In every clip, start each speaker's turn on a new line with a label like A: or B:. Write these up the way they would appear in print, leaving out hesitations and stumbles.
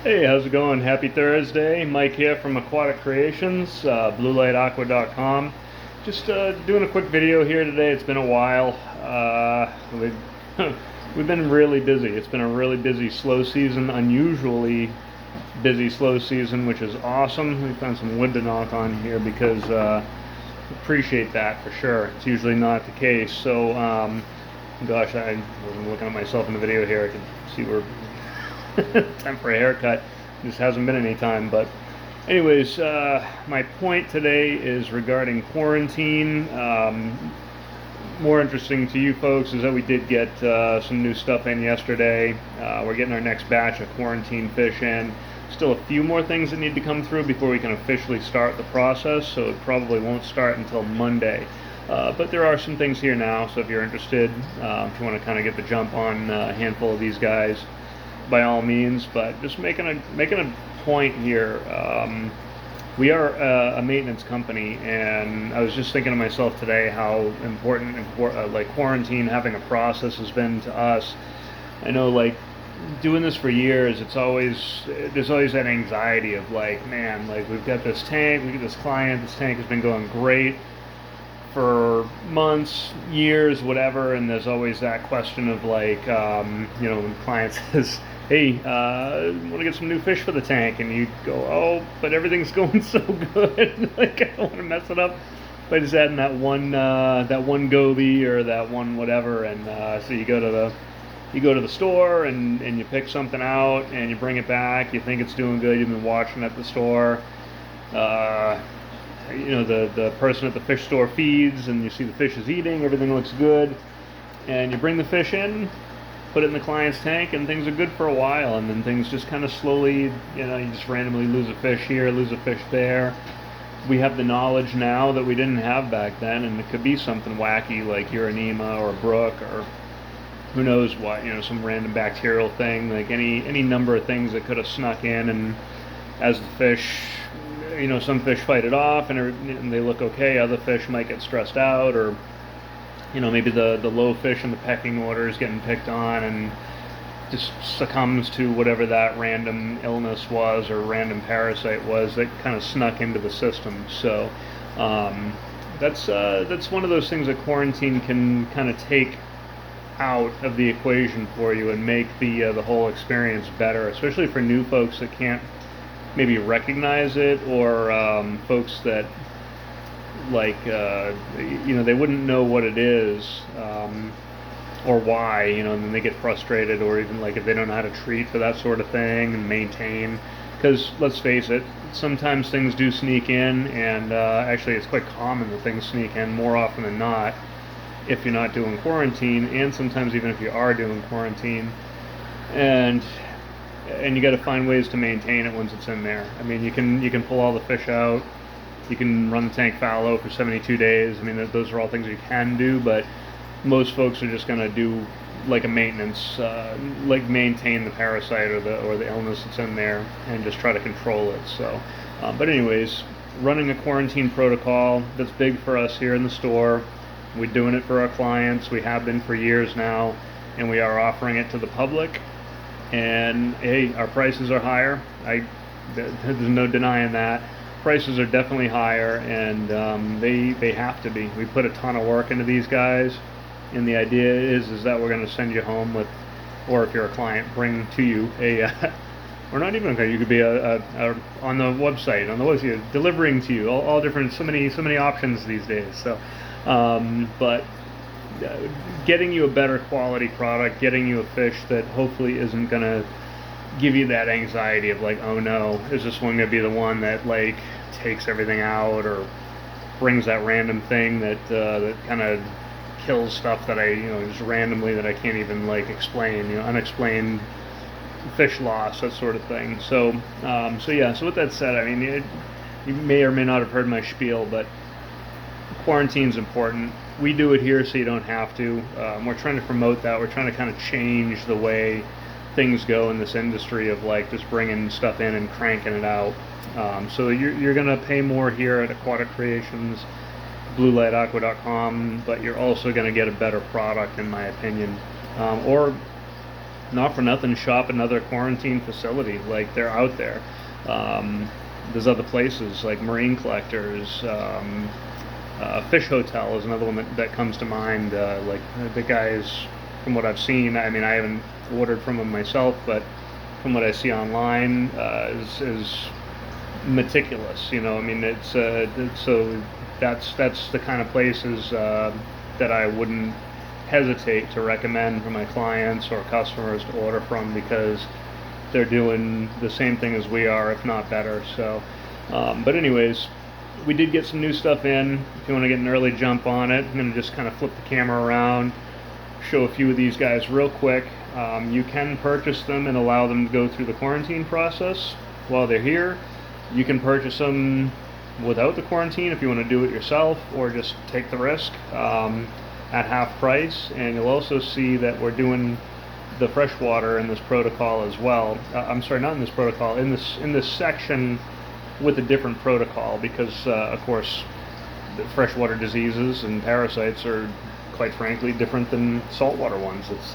A: Hey, how's it going? Happy Thursday. Mike here from Aquatic Creations, BlueLightAqua.com. Just doing a quick video here today. It's been a while. We've been really busy. It's been a really busy slow season, unusually busy slow season, which is awesome. We found some wood to knock on here because appreciate that for sure. It's usually not the case. So, gosh, I wasn't looking at myself in the video here. I can see we're time for a haircut. Just hasn't been any time. But anyways, my point today is regarding quarantine. More interesting to you folks is that we did get some new stuff in yesterday. We're getting our next batch of quarantine fish in. Still a few more things that need to come through before we can officially start the process, so it probably won't start until Monday. But there are some things here now, so if you're interested, if you want to kind of get the jump on a handful of these guys, by all means. But just making a point here. We are a maintenance company, and I was just thinking to myself today how important like quarantine, having a process, has been to us. I know, like, doing this for years, there's always that anxiety of like, man, like we've got this tank, we get this client, this tank has been going great for months, years, whatever, and there's always that question of like, when the client says, "Hey, want to get some new fish for the tank," and you go, "Oh, but everything's going so good, like I don't want to mess it up by just adding that one goby or that one whatever," and so you go to the store and you pick something out and you bring it back. You think it's doing good. You've been watching at the store. Uh, the person at the fish store feeds and you see the fish is eating, everything looks good, and you bring the fish in, put it in the client's tank, and things are good for a while, and then things just kind of slowly, you just randomly lose a fish here, lose a fish there. We have the knowledge now that we didn't have back then, and it could be something wacky like Uranema or brook or who knows what, some random bacterial thing, like any number of things that could have snuck in. And as the fish, some fish fight it off and they look okay. Other fish might get stressed out, or maybe the low fish in the pecking order is getting picked on and just succumbs to whatever that random illness was or random parasite was that kind of snuck into the system. So that's one of those things that quarantine can kind of take out of the equation for you and make the whole experience better, especially for new folks that can't maybe recognize it, or folks that like they wouldn't know what it is, or why, and then they get frustrated, or even like if they don't know how to treat for that sort of thing and maintain. Because let's face it, sometimes things do sneak in, and actually it's quite common that things sneak in more often than not if you're not doing quarantine, and sometimes even if you are doing quarantine, and you got to find ways to maintain it once it's in there. I mean, you can pull all the fish out, you can run the tank fallow for 72 days. I mean, those are all things you can do, but most folks are just going to do like a maintenance, like maintain the parasite or the illness that's in there and just try to control it. So, but anyways, running a quarantine protocol, that's big for us here in the store. We're doing it for our clients. We have been for years now, and we are offering it to the public. And hey, our prices are higher. There's no denying that. Prices are definitely higher, and they have to be. We put a ton of work into these guys, and the idea is that we're going to send you home with, or if you're a client, bring to you a. Or not even okay. You could be on the website, delivering to you, all different. So many options these days. So. But getting you a better quality product, getting you a fish that hopefully isn't going to give you that anxiety of like, oh no, is this one going to be the one that like takes everything out or brings that random thing that kind of kills stuff that I, just randomly that I can't even like explain, unexplained fish loss, that sort of thing. So with that said, I mean, you may or may not have heard my spiel, but quarantine's important. We do it here so you don't have to. We're trying to promote that. We're trying to kind of change the way things go in this industry of like just bringing stuff in and cranking it out. So you're going to pay more here at Aquatic Creations, BlueLightAqua.com, but you're also going to get a better product, in my opinion. Or not for nothing, shop another quarantine facility. Like, they're out there. There's other places like Marine Collectors. Fish Hotel is another one that comes to mind. Like, the guys, from what I've seen, I mean, I haven't ordered from them myself, but from what I see online, is meticulous. You know, I mean, so that's the kind of places that I wouldn't hesitate to recommend for my clients or customers to order from, because they're doing the same thing as we are, if not better. So, but anyways, we did get some new stuff in. If you want to get an early jump on it, I'm going to just kind of flip the camera around, show a few of these guys real quick. You can purchase them and allow them to go through the quarantine process while they're here. You can purchase them without the quarantine if you want to do it yourself, or just take the risk at half price. And you'll also see that we're doing the freshwater in this protocol as well. I'm sorry, not in this protocol, in this section with a different protocol, because of course the freshwater diseases and parasites are, quite frankly, different than saltwater ones. It's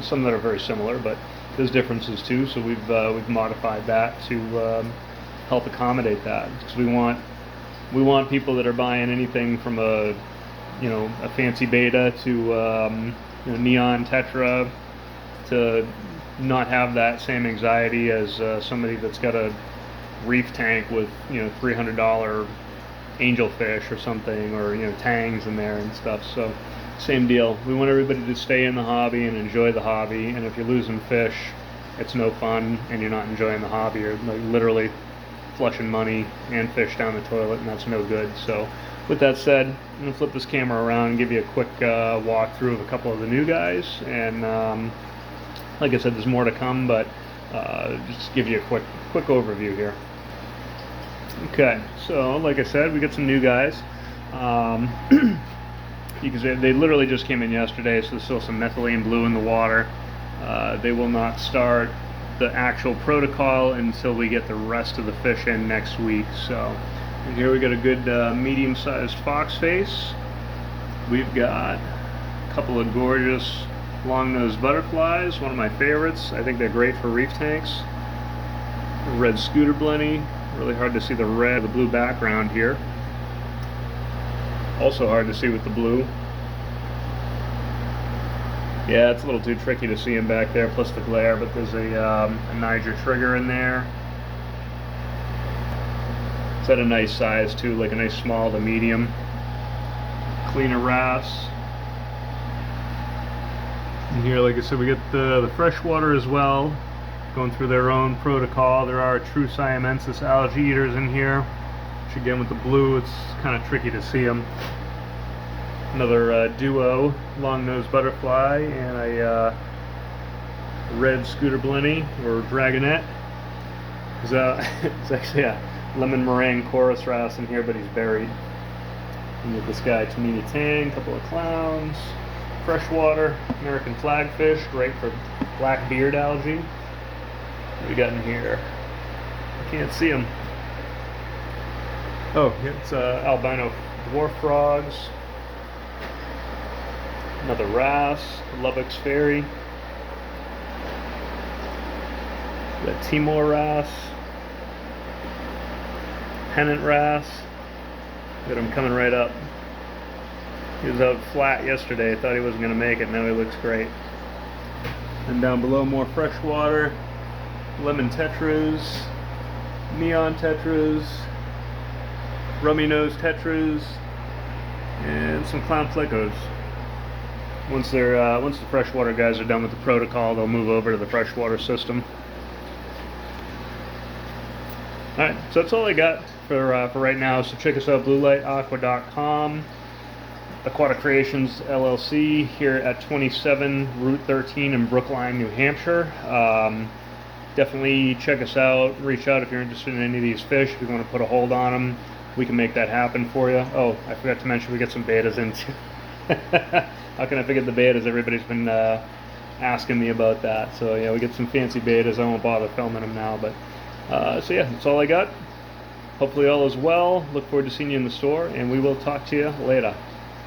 A: some that are very similar, but there's differences too. So we've modified that to help accommodate that, because we want people that are buying anything from a fancy beta to neon tetra to not have that same anxiety as somebody that's got a reef tank with $300 angelfish or something, or tangs in there and stuff. So same deal. We want everybody to stay in the hobby and enjoy the hobby. And if you're losing fish, it's no fun, and you're not enjoying the hobby. You're like literally flushing money and fish down the toilet, and that's no good. So with that said, I'm going to flip this camera around and give you a quick walkthrough of a couple of the new guys. And like I said, there's more to come, but just give you a quick overview here. Okay, so like I said, we got some new guys. Because they literally just came in yesterday, so there's still some methylene blue in the water. They will not start the actual protocol until we get the rest of the fish in next week. So, and here we got a good medium-sized fox face. We've got a couple of gorgeous long-nosed butterflies, one of my favorites. I think they're great for reef tanks. A red scooter blenny. Really hard to see the red, the blue background here. Also hard to see with the blue. Yeah, it's a little too tricky to see him back there, plus the glare, but there's a Niger trigger in there. It's at a nice size too, like a nice small to medium. Cleaner wrasse. And here, like I said, we get the freshwater as well, going through their own protocol. There are true Siamensis algae eaters in here, which again with the blue, it's kind of tricky to see them. Another duo long-nosed butterfly and a red scooter blenny or dragonette. It's actually a lemon meringue chorus wrasse in here, but he's buried. And with this guy, Tamini tang, a couple of clowns, freshwater American flagfish, great for black beard algae. What we got in here? I can't see them. Oh, it's albino dwarf frogs. Another wrasse, Lubbock's Ferry. Got Timor wrasse. Pennant wrasse. Got him coming right up. He was out flat yesterday. Thought he wasn't going to make it. Now he looks great. And down below, more freshwater. Lemon tetras. Neon tetras. Rummy nose tetras. And some clown flickos. Once the freshwater guys are done with the protocol, they'll move over to the freshwater system. Alright, so that's all I got for right now. So check us out, bluelightaqua.com. Aquatic Creations LLC here at 27 Route 13 in Brookline, New Hampshire. Definitely check us out. Reach out if you're interested in any of these fish. If you want to put a hold on them, we can make that happen for you. Oh, I forgot to mention we got some betas in too. How can I forget the betas? Everybody's been asking me about that. So yeah, we get some fancy betas. I won't bother filming them now, but so yeah, that's all I got. Hopefully all is well. Look forward to seeing you in the store, and we will talk to you later.